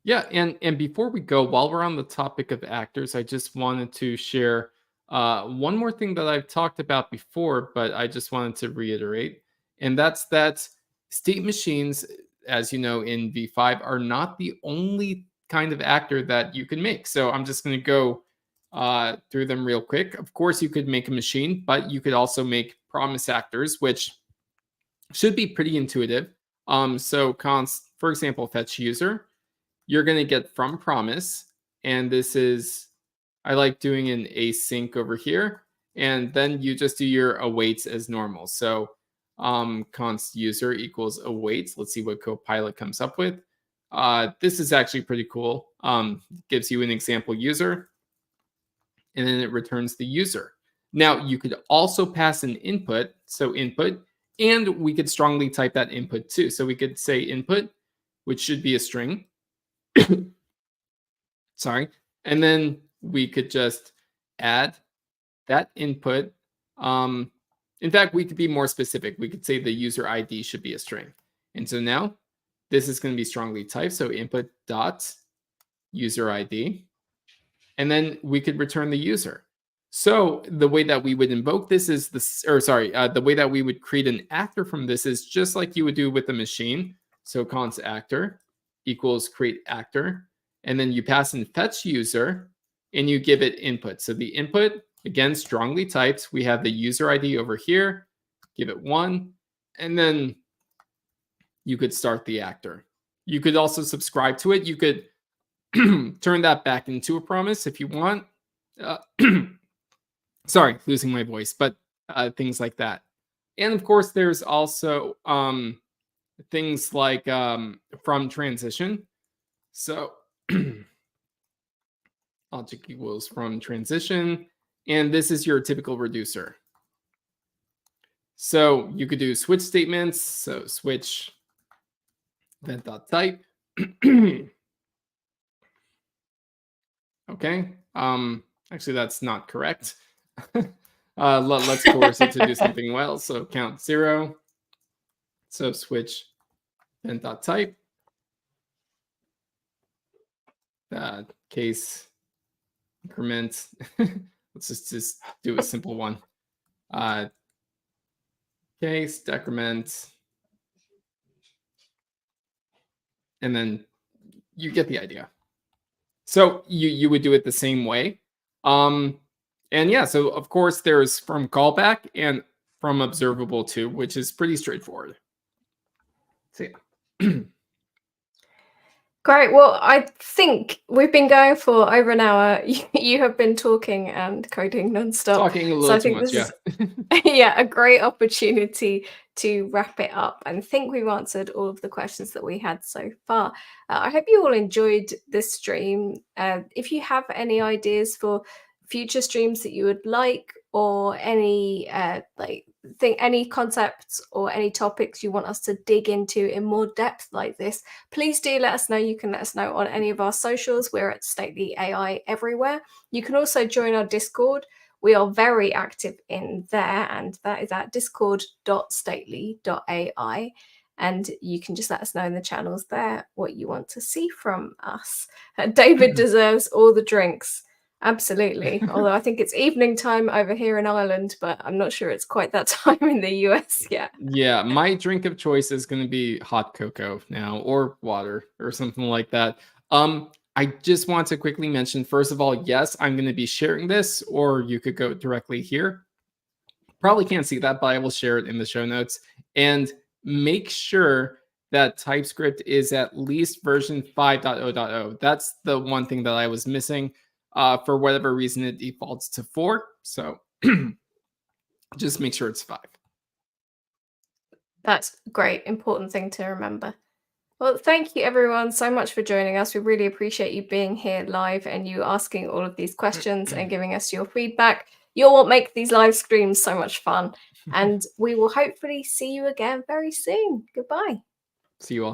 Yeah, and before we go, while we're on the topic of actors, I just wanted to share one more thing that I've talked about before, but I just wanted to reiterate, and that's that state machines, as you know, in V5 are not the only kind of actor that you can make. So I'm just going to go through them real quick. Of course, you could make a machine, but you could also make promise actors, which should be pretty intuitive. So const, for example, fetch user, you're going to get from promise, and this is, I like doing an async over here, and then you just do your awaits as normal. So const user equals awaits. Let's see what Copilot comes up with. This is actually pretty cool. Gives you an example user, and then it returns the user. Now, you could also pass an input, so input, and we could strongly type that input too. So we could say input, which should be a string. Sorry. And then we could just add that input. In fact, we could be more specific. We could say the user ID should be a string. And so now this is going to be strongly typed. So input dot user ID. And then we could return the user. So the way that we would invoke this is the way that we would create an actor from this is just like you would do with a machine. So const actor equals create actor. And then you pass in fetch user and you give it input. So the input, again, strongly typed. We have the user ID over here, give it 1, and then you could start the actor. You could also subscribe to it. You could turn that back into a promise if you want. Sorry, losing my voice, but things like that. And of course, there's also things like from transition. So object equals from transition, and this is your typical reducer. So you could do switch statements. So switch event.type. Okay. Actually, that's not correct. Let's coerce it to do something well. So count 0. So switch event.type. Case increment. Let's just do a simple one. Case decrement. And then you get the idea. So you would do it the same way. And yeah, so of course there's from callback and from observable too, which is pretty straightforward. So yeah. Great. Well, I think we've been going for over an hour. You have been talking and coding nonstop. Talking a So little I too think much, this yeah. is yeah, a great opportunity to wrap it up. And think we've answered all of the questions that we had so far. I hope you all enjoyed this stream. If you have any ideas for future streams that you would like, or any any concepts or any topics you want us to dig into in more depth like this, please do let us know. You can let us know on any of our socials. We're at Stately AI everywhere. You can also join our Discord. We are very active in there, and that is at discord.stately.ai. And you can just let us know in the channels there what you want to see from us. David deserves all the drinks. Absolutely. Although I think it's evening time over here in Ireland, but I'm not sure it's quite that time in the US yet. Yeah, my drink of choice is gonna be hot cocoa now, or water, or something like that. I just want to quickly mention, first of all, yes, I'm gonna be sharing this, or you could go directly here. Probably can't see that, but I will share it in the show notes. And make sure that TypeScript is at least version 5.0.0. That's the one thing that I was missing. For whatever reason, it defaults to 4. So just make sure it's 5. That's a great, important thing to remember. Well, thank you everyone so much for joining us. We really appreciate you being here live and you asking all of these questions and giving us your feedback. You're what make these live streams so much fun. And we will hopefully see you again very soon. Goodbye. See you all.